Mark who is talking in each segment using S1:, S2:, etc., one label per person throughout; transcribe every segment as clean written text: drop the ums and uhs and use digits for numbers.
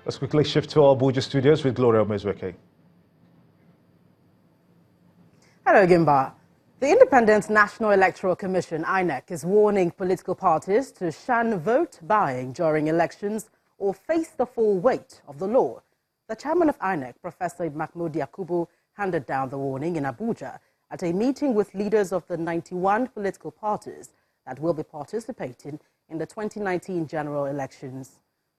S1: Let's quickly shift to our Abuja studios with Gloria Mezweke.
S2: Hello, Gimba. The Independent National Electoral Commission, INEC, is warning political parties to shun vote buying during elections or face the full weight of the law. The chairman of INEC, Professor Mahmoud Yakubu, handed down the warning in Abuja at a meeting with leaders of the 91 political parties that will be participating in the 2019 general elections.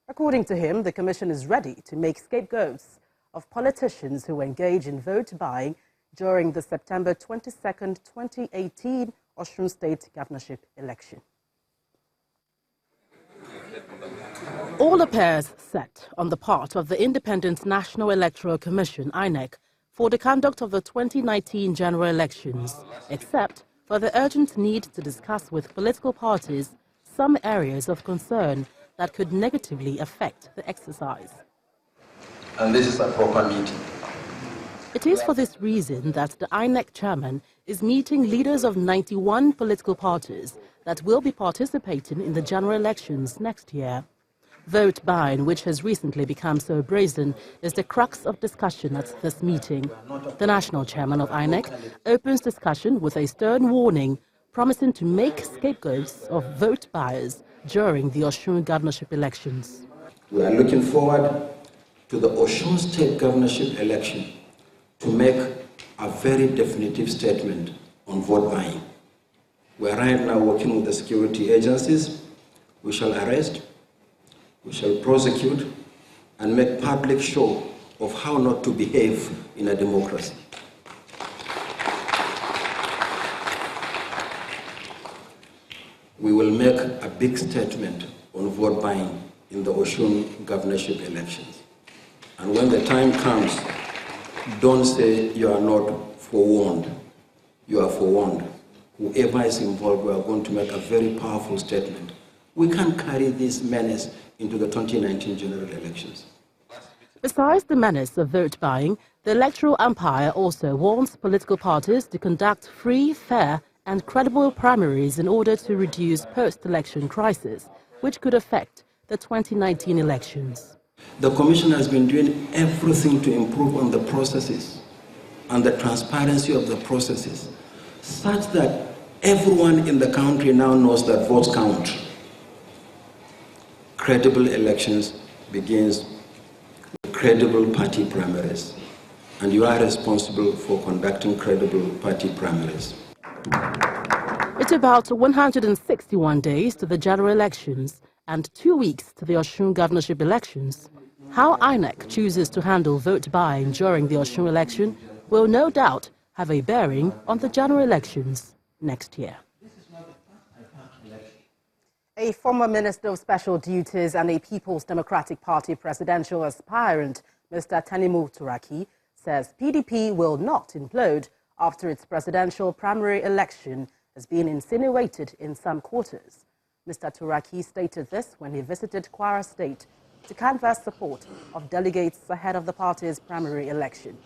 S2: According to him, the commission is ready to make scapegoats of politicians who engage in vote buying during the September 22nd, 2018 Osun State governorship election. All appears set on the part of the Independent National Electoral Commission, INEC, for the conduct of the 2019 general elections, except for the urgent need to discuss with political parties some areas of concern that could negatively affect the exercise.
S3: And this is a proper meeting.
S2: It is for this reason that the INEC chairman is meeting leaders of 91 political parties that will be participating in the general elections next year. Vote buying, which has recently become so brazen, is the crux of discussion at this meeting. The national chairman of INEC opens discussion with a stern warning, promising to make scapegoats of vote buyers during the Osun governorship elections.
S3: We are looking forward to the Osun State governorship election to make a very definitive statement on vote buying. We are right now working with the security agencies. We shall arrest, we shall prosecute, and make public show of how not to behave in a democracy. We will make a big statement on vote buying in the Osun governorship elections. And when the time comes, don't say you are not forewarned. You are forewarned. Whoever is involved, we are going to make a very powerful statement. We can't carry this menace into the 2019 general elections.
S2: Besides the menace of vote buying, the electoral umpire also warns political parties to conduct free, fair, and credible primaries in order to reduce post-election crisis, which could affect the 2019 elections.
S3: The Commission has been doing everything to improve on the processes and the transparency of the processes, such that everyone in the country now knows that votes count. Credible elections begins with credible party primaries, and you are responsible for conducting credible party primaries.
S2: It's about 161 days to the general elections and 2 weeks to the Osun governorship elections. How INEC chooses to handle vote buying during the Osun election will no doubt have a bearing on the general elections next year. A former Minister of Special Duties and a People's Democratic Party presidential aspirant, Mr. Pt.3, says PDP will not implode after its presidential primary election has been insinuated in some quarters. Mr. Turaki stated this when he visited Kwara State to canvass support of delegates ahead of the party's primary election.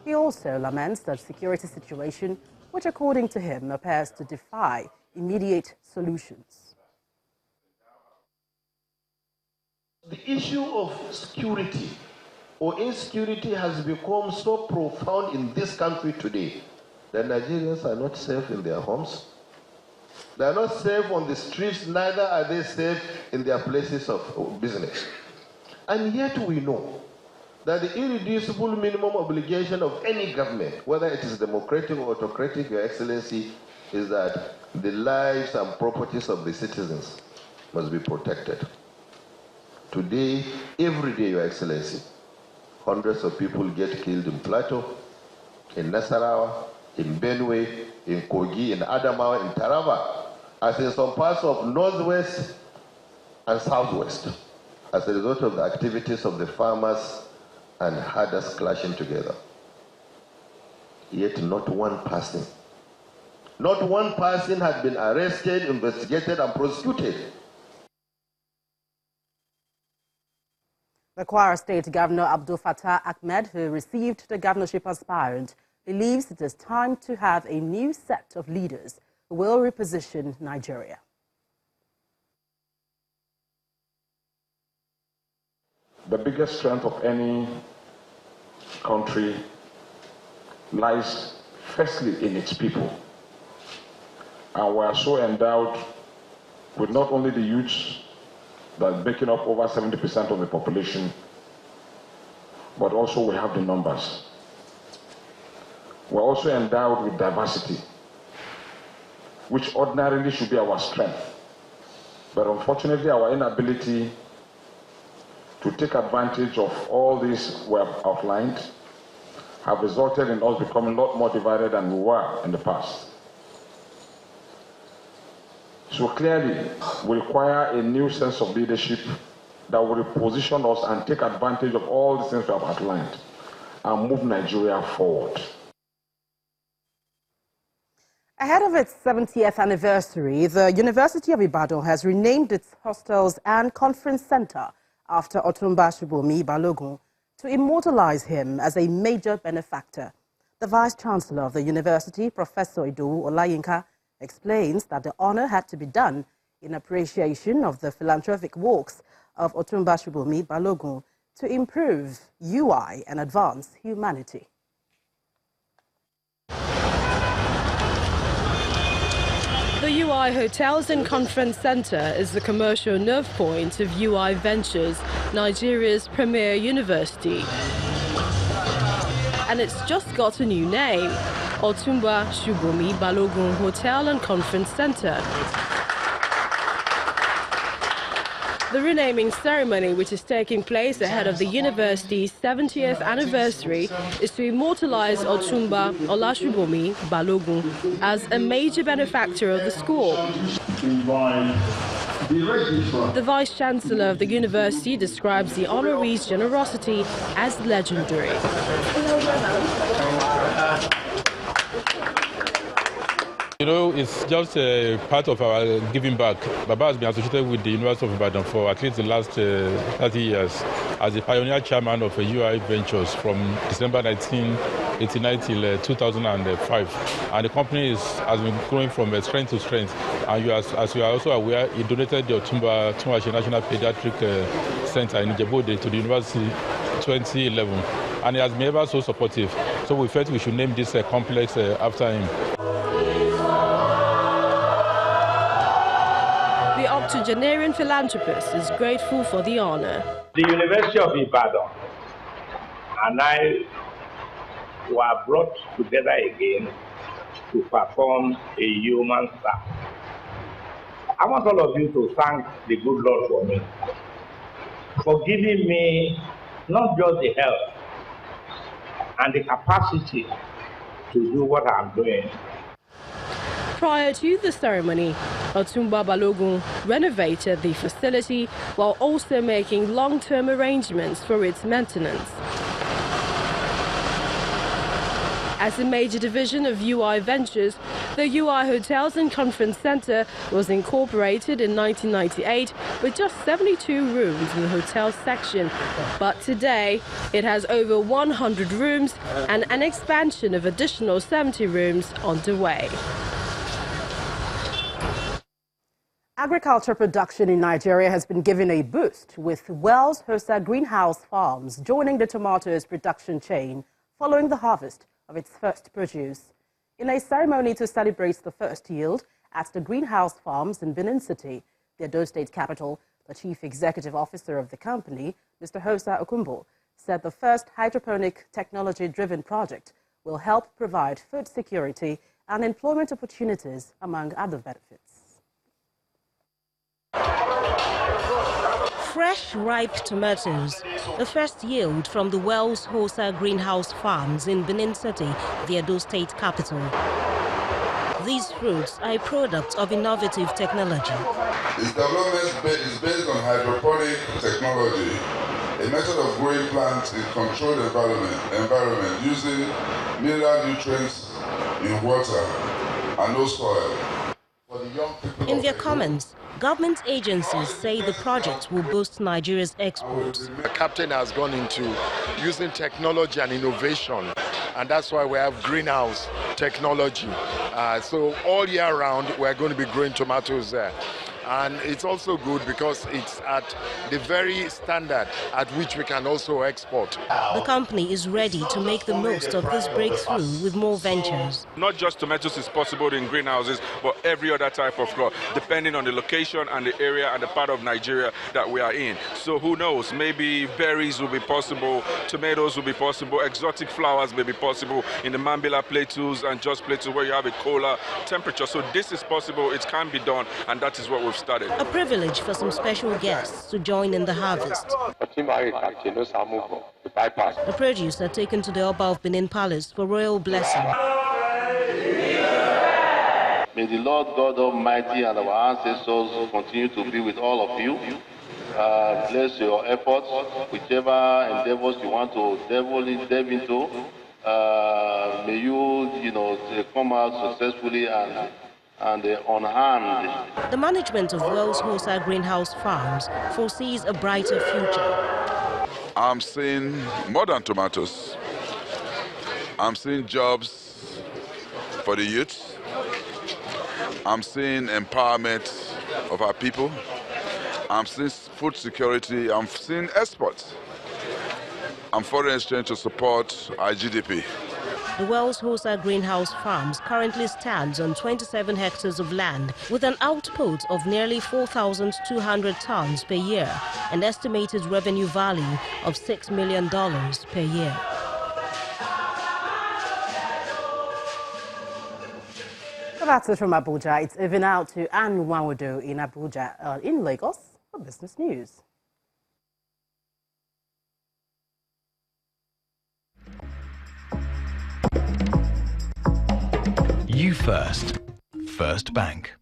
S2: He also laments the security situation, which according to him appears to defy immediate solutions.
S4: The issue of security or insecurity has become so profound in this country today that Nigerians are not safe in their homes. They are not safe on the streets, neither are they safe in their places of business. And yet we know that the irreducible minimum obligation of any government, whether it is democratic or autocratic, Your Excellency, is that the lives and properties of the citizens must be protected. Today, every day, Your Excellency, hundreds of people get killed in Plateau, in Nasarawa, in Benue, in Kogi, in Adamawa, in Taraba, as in some parts of Northwest and Southwest, as a result of the activities of the farmers and herders clashing together. Yet not one person had been arrested, investigated, and prosecuted.
S2: The Kwara State Governor Abdul Fattah Ahmed, who received the governorship aspirant, believes it is time to have a new set of leaders who will reposition Nigeria.
S5: The biggest strength of any country lies firstly in its people. And we are so endowed with not only the youths that are making up over 70% of the population, but also we have the numbers. We're also endowed with diversity, which ordinarily should be our strength. But unfortunately, our inability to take advantage of all these we have outlined have resulted in us becoming a lot more divided than we were in the past. So clearly, we require a new sense of leadership that will reposition us and take advantage of all the things we have outlined and move Nigeria forward.
S2: Ahead of its 70th anniversary, the University of Ibadan has renamed its hostels and conference center after Otumba Shubomi Balogun to immortalize him as a major benefactor. The Vice-Chancellor of the university, Professor Idowu Olayinka, explains that the honor had to be done in appreciation of the philanthropic works of Otumba Shubomi Balogun to improve UI and advance humanity. The UI Hotels and Conference Center is the commercial nerve point of UI Ventures, Nigeria's premier university. And it's just got a new name, Otumba Shubomi Balogun Hotel and Conference Center. The renaming ceremony, which is taking place ahead of the university's 70th anniversary, is to immortalize Otumba Olashubomi Balogun as a major benefactor of the school. The Vice-Chancellor of the university describes the honoree's generosity as legendary.
S6: You know, it's just a part of our giving back. Baba has been associated with the University of Ibadan for at least the last 30 years as the pioneer chairman of UI Ventures from December 1989 till 2005. And the company has been growing from strength to strength. And as you are also aware, he donated the Otumba National Pediatric Center in Ijebu to the university 2011. And he has been ever so supportive. So we felt we should name this complex after him.
S2: The octogenarian philanthropist is grateful for the honor.
S7: The University of Ibadan and I were brought together again to perform a human service. I want all of you to thank the good Lord for me, for giving me not just the health and the capacity to do what I'm doing.
S2: Prior to the ceremony, Otumba Balogun renovated the facility while also making long-term arrangements for its maintenance. As a major division of UI Ventures, the UI Hotels and Conference Center was incorporated in 1998 with just 72 rooms in the hotel section. But today, it has over 100 rooms and an expansion of additional 70 rooms underway. Agriculture production in Nigeria has been given a boost, with Wells Hosa Greenhouse Farms joining the tomatoes production chain following the harvest of its first produce. In a ceremony to celebrate the first yield at the Greenhouse Farms in Benin City, the Edo State capital, the chief executive officer of the company, Mr. Hosa Okumbo, said the first hydroponic technology-driven project will help provide food security and employment opportunities, among other benefits.
S8: Fresh, ripe tomatoes, the first yield from the Wells Hosa Greenhouse Farms in Benin City, the Edo State capital. These fruits are a product of innovative technology.
S9: Its development is based on hydroponic technology, a method of growing plants in controlled environment using mineral nutrients in water and no soil.
S8: In their comments, government agencies say the project will boost Nigeria's exports.
S10: The captain has gone into using technology and innovation, and that's why we have greenhouse technology. So all year round, we're going to be growing tomatoes there. And it's also good because it's at the very standard at which we can also export.
S8: The company is ready to make the most of this breakthrough with more ventures.
S11: Not just tomatoes is possible in greenhouses, but every other type of crop, depending on the location and the area and the part of Nigeria that we are in. So who knows, maybe berries will be possible, tomatoes will be possible, exotic flowers may be possible in the Mambila plateaus and just plateaus where you have a cooler temperature. So this is possible, it can be done, and that is what we've started.
S8: A privilege for some special guests to join in the harvest. The produce are taken to the Oba of Benin Palace for royal blessing.
S4: May the Lord God Almighty and our ancestors continue to be with all of you. Bless your efforts, whichever endeavors you want to delve into. May you, come out successfully and unharmed.
S8: The management of Wells Hosa Greenhouse Farms foresees a brighter future.
S9: I'm seeing more than tomatoes. I'm seeing jobs for the youth. I'm seeing empowerment of our people. I'm seeing food security. I'm seeing exports. And foreign exchange to support our GDP.
S8: The Wells Hosa Greenhouse Farms currently stands on 27 hectares of land with an output of nearly 4,200 tons per year, an estimated revenue value of $6 million per year.
S2: So that's it from Abuja. It's even out to Anne Nwawodo in Abuja, in Lagos, for business news.
S12: You First. First Bank.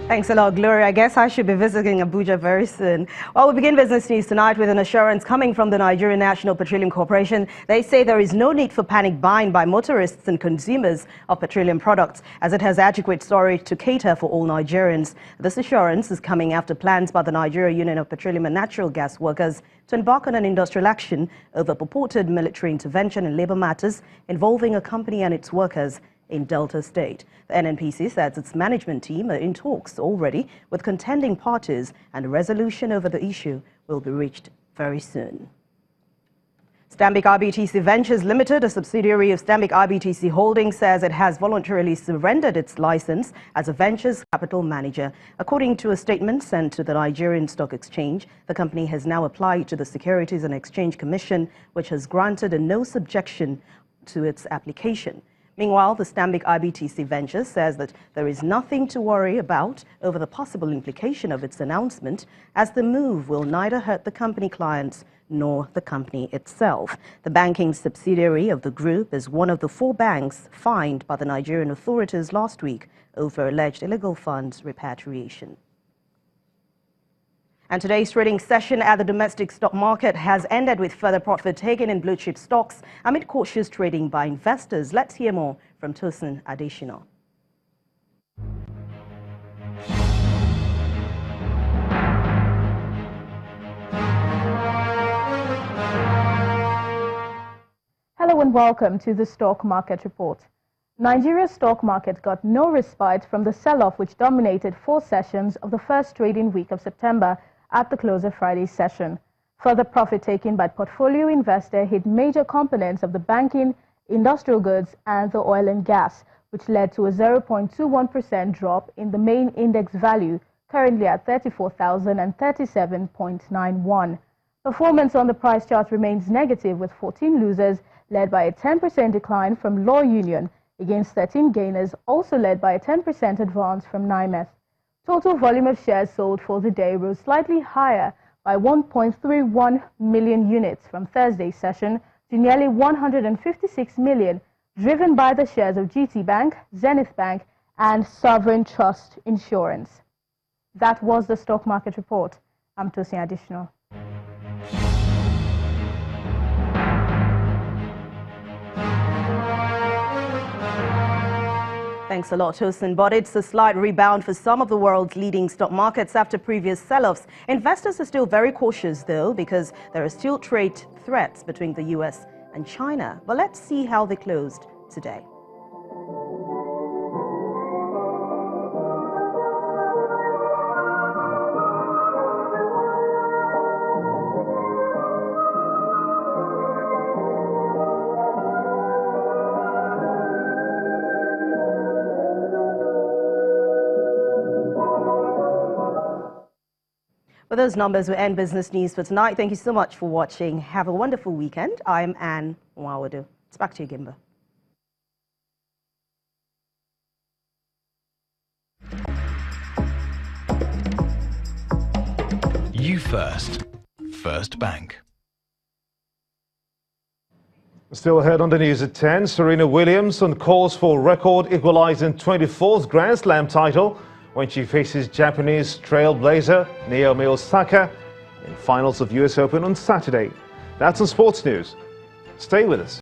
S13: Thanks a lot, Gloria. I guess I should be visiting Abuja very soon. Well, we begin business news tonight with an assurance coming from the Nigerian National Petroleum Corporation. They say there is no need for panic buying by motorists and consumers of petroleum products, as it has adequate storage to cater for all Nigerians. This assurance is coming after plans by the Nigeria Union of Petroleum and Natural Gas Workers to embark on an industrial action over purported military intervention in labor matters involving a company and its workers in Delta State. The NNPC says its management team are in talks already with contending parties, and a resolution over the issue will be reached very soon. Stanbic IBTC Ventures Limited, a subsidiary of Stanbic IBTC Holdings, says it has voluntarily surrendered its license as a ventures capital manager. According to a statement sent to the Nigerian Stock Exchange, the company has now applied to the Securities and Exchange Commission, which has granted a no subjection to its application. Meanwhile, the Stanbic IBTC Ventures says that there is nothing to worry about over the possible implication of its announcement, as the move will neither hurt the company clients nor the company itself. The banking subsidiary of the group is one of the 4 banks fined by the Nigerian authorities last week over alleged illegal funds repatriation. And today's trading session at the domestic stock market has ended with further profit taken in blue chip stocks amid cautious trading by investors. Let's hear more from Tosin Adeshina.
S14: Hello and welcome to the Stock Market Report. Nigeria's stock market got no respite from the sell-off which dominated 4 sessions of the first trading week of September at the close of Friday's session. Further profit taken by portfolio investor hit major components of the banking, industrial goods and the oil and gas, which led to a 0.21% drop in the main index value, currently at 34,037.91. Performance on the price chart remains negative, with 14 losers, led by a 10% decline from Law Union, against 13 gainers, also led by a 10% advance from NIMET. Total volume of shares sold for the day rose slightly higher by 1.31 million units from Thursday's session to nearly 156 million, driven by the shares of GT Bank, Zenith Bank and Sovereign Trust Insurance. That was the Stock Market Report. I'm Tosin Adeshina.
S13: Thanks a lot, Tosin. But it's a slight rebound for some of the world's leading stock markets after previous sell-offs. Investors are still very cautious, though, because there are still trade threats between the U.S. and China. But let's see how they closed today. With those numbers, we end business news for tonight. Thank you so much for watching. Have a wonderful weekend. I'm Anne Nwawadu. It's back to you, Gimba.
S12: You first. First Bank.
S1: Still ahead on the news at 10, Serena Williams on course for record equalizing 24th Grand Slam title when she faces Japanese trailblazer Naomi Osaka in finals of US Open on Saturday. That's on Sports News. Stay with us.